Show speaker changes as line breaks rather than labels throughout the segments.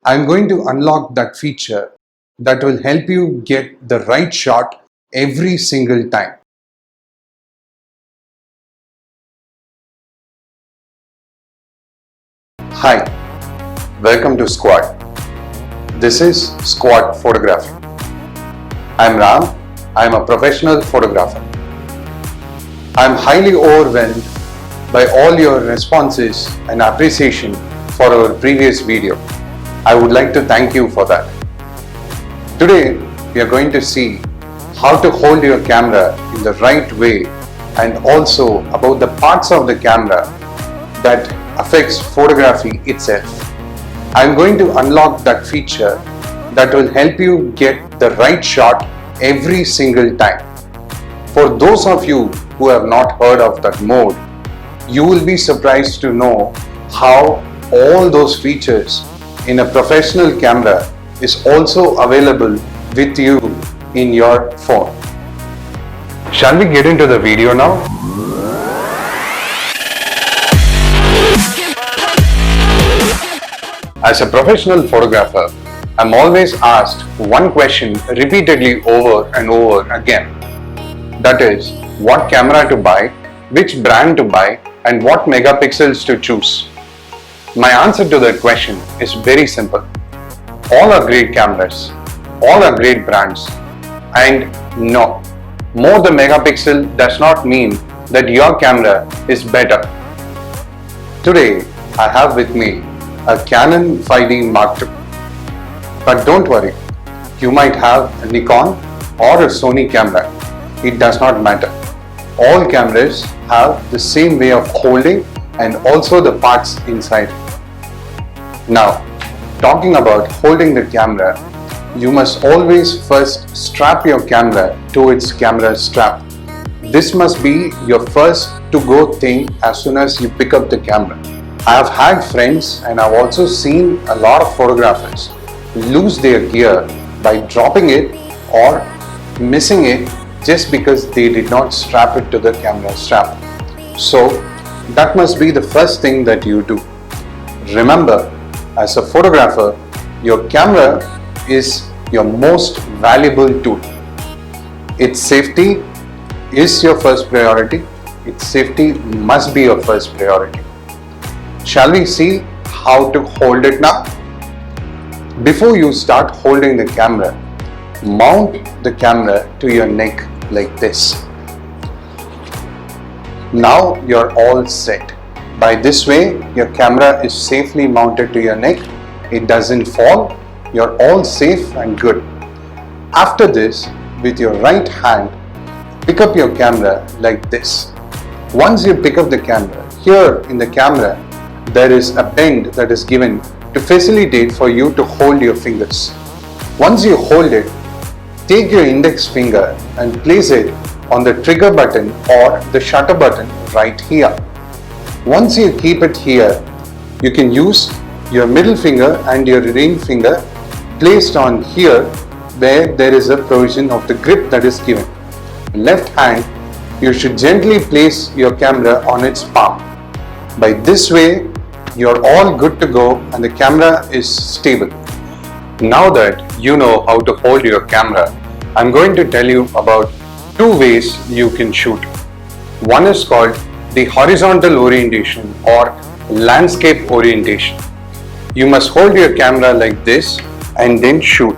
I'm going to unlock that feature that will help you get the right shot every single time. Hi, welcome to Squad. This is Squad Photography. I'm Ram. I'm a professional photographer. I'm highly overwhelmed by all your responses and appreciation for our previous video. I would like to thank you for that. Today, we are going to see how to hold your camera in the right way and also about the parts of the camera that affects photography itself. I'm going to unlock that feature that will help you get the right shot every single time. For those of you who have not heard of that mode, you will be surprised to know how all those features in a professional camera is also available with you in your phone. Shall we get into the video now? As a professional photographer, I'm always asked one question repeatedly over and over again. That is, what camera to buy, which brand to buy, and what megapixels to choose. My answer to that question is very simple. All are great cameras, all are great brands, and no, more the megapixel does not mean that your camera is better. Today, I have with me a Canon 5D Mark II. But don't worry, you might have a Nikon or a Sony camera. It does not matter. All cameras have the same way of holding and also the parts inside. Now, talking about holding the camera, you must always first strap your camera to its camera strap. This must be your first to-go thing as soon as you pick up the camera. I have had friends and I've also seen a lot of photographers lose their gear by dropping it or missing it just because they did not strap it to the camera strap. So that must be the first thing that you do. Remember, as a photographer, your camera is your most valuable tool. Its safety is your first priority. Its safety must be your first priority. Shall we see how to hold it now? Before you start holding the camera, mount the camera to your neck like this. Now you're all set. By this way, your camera is safely mounted to your neck. It doesn't fall. You're all safe and good. After this, with your right hand, pick up your camera like this. Once you pick up the camera, here in the camera, there is a bend that is given to facilitate for you to hold your fingers. Once you hold it, take your index finger and place it on the trigger button or the shutter button right here. Once you keep it here, you can use your middle finger and your ring finger placed on here where there is a provision of the grip that is given. Left hand, you should gently place your camera on its palm. By this way, you're all good to go and the camera is stable. Now that you know how to hold your camera, I'm going to tell you about two ways you can shoot. One is called the horizontal orientation or landscape orientation. You must hold your camera like this and then shoot.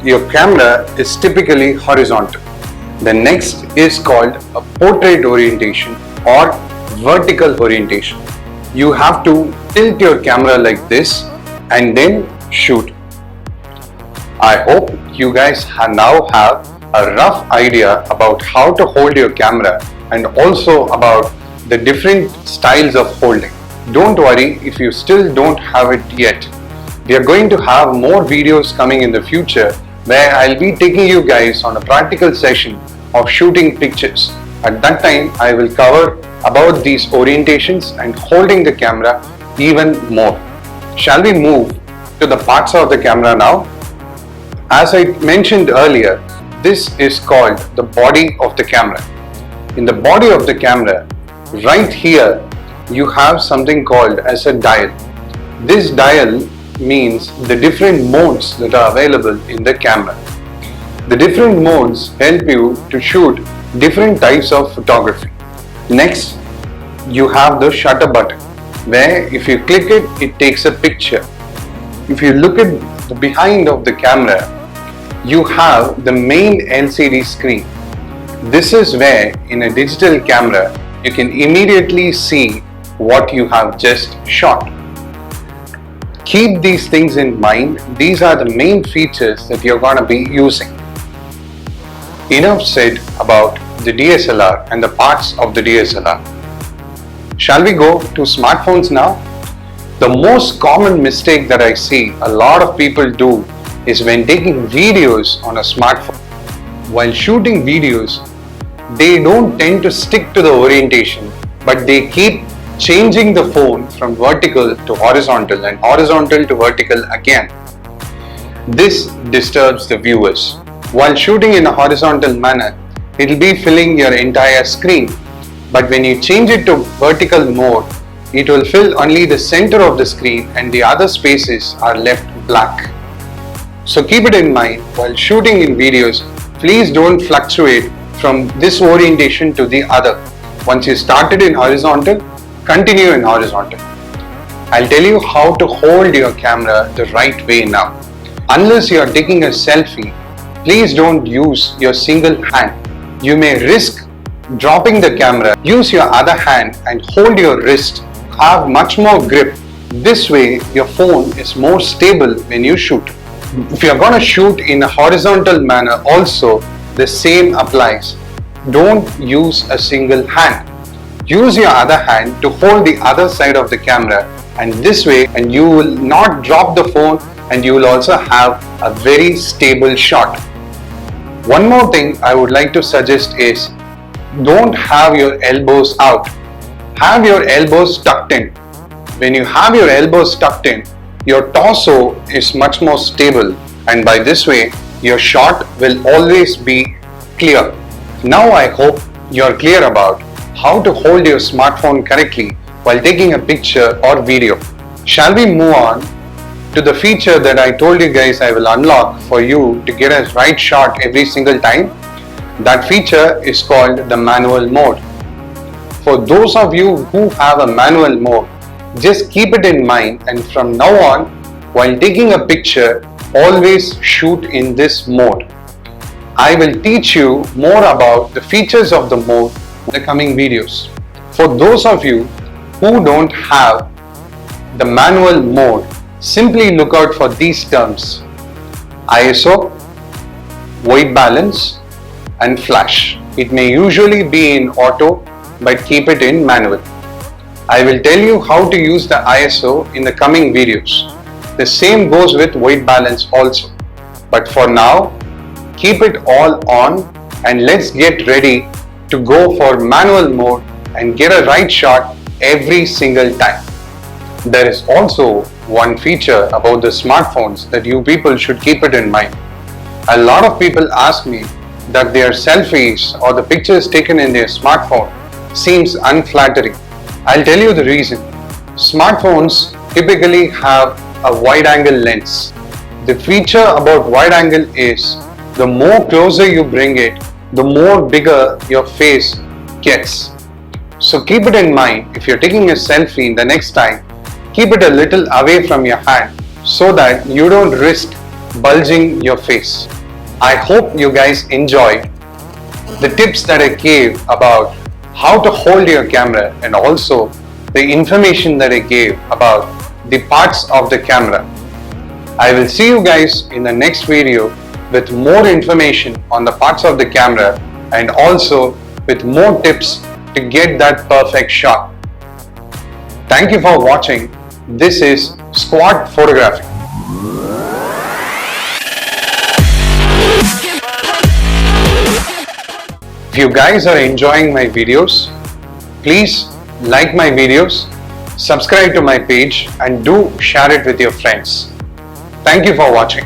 Your camera is typically horizontal. The next is called a portrait orientation or vertical orientation. You have to tilt your camera like this and then shoot. I hope you guys now have a rough idea about how to hold your camera and also about the different styles of holding. Don't worry if you still don't have it yet. We are going to have more videos coming in the future where I'll be taking you guys on a practical session of shooting pictures. At that time, I will cover about these orientations and holding the camera even more. Shall we move to the parts of the camera now? As I mentioned earlier, this is called the body of the camera. In the body of the camera, right here, you have something called as a dial. This dial means the different modes that are available in the camera. The different modes help you to shoot different types of photography. Next, you have the shutter button, where if you click it, it takes a picture. If you look at the behind of the camera, you have the main LCD screen. This is where in a digital camera, you can immediately see what you have just shot. Keep these things in mind. These are the main features that you're going to be using. Enough said about the DSLR and the parts of the DSLR. Shall we go to smartphones now? The most common mistake that I see a lot of people do is when taking videos on a smartphone. While shooting videos, they don't tend to stick to the orientation, but they keep changing the phone from vertical to horizontal and horizontal to vertical again. This disturbs the viewers. While shooting in a horizontal manner, it will be filling your entire screen. But when you change it to vertical mode, it will fill only the center of the screen and the other spaces are left black. So keep it in mind while shooting in videos, please don't fluctuate from this orientation to the other. Once you started in horizontal, continue in horizontal. I'll tell you how to hold your camera the right way now. Unless you are taking a selfie, please don't use your single hand. You may risk dropping the camera. Use your other hand and hold your wrist. Have much more grip. This way your phone is more stable when you shoot. If you're going to shoot in a horizontal manner also, the same applies. Don't use a single hand. Use your other hand to hold the other side of the camera, and this way you will not drop the phone and you will also have a very stable shot. One more thing I would like to suggest is don't have your elbows out. Have your elbows tucked in. When you have your elbows tucked in, your torso is much more stable, and by this way your shot will always be clear. Now I hope you're clear about how to hold your smartphone correctly while taking a picture or video. Shall we move on to the feature that I told you guys I will unlock for you to get a right shot every single time? That feature is called the manual mode. For those of you who have a manual mode, just keep it in mind, and from now on, while taking a picture, always shoot in this mode. I will teach you more about the features of the mode in the coming videos. For those of you who don't have the manual mode, simply look out for these terms: ISO, white balance and flash. It may usually be in auto, but keep it in manual. I will tell you how to use the ISO in the coming videos. The same goes with white balance also. But for now, keep it all on and let's get ready to go for manual mode and get a right shot every single time. There is also one feature about the smartphones that you people should keep it in mind. A lot of people ask me that their selfies or the pictures taken in their smartphone seems unflattering. I'll tell you the reason. Smartphones typically have a wide angle lens. The feature about wide angle is the more closer you bring it, the more bigger your face gets. So keep it in mind. If you're taking a selfie the next time, keep it a little away from your hand so that you don't risk bulging your face. I hope you guys enjoyed the tips that I gave about how to hold your camera and also the information that I gave about the parts of the camera. I will see you guys in the next video with more information on the parts of the camera and also with more tips to get that perfect shot. Thank you for watching. This is Squad Photography. If you guys are enjoying my videos, please like my videos, subscribe to my page and do share it with your friends. Thank you for watching.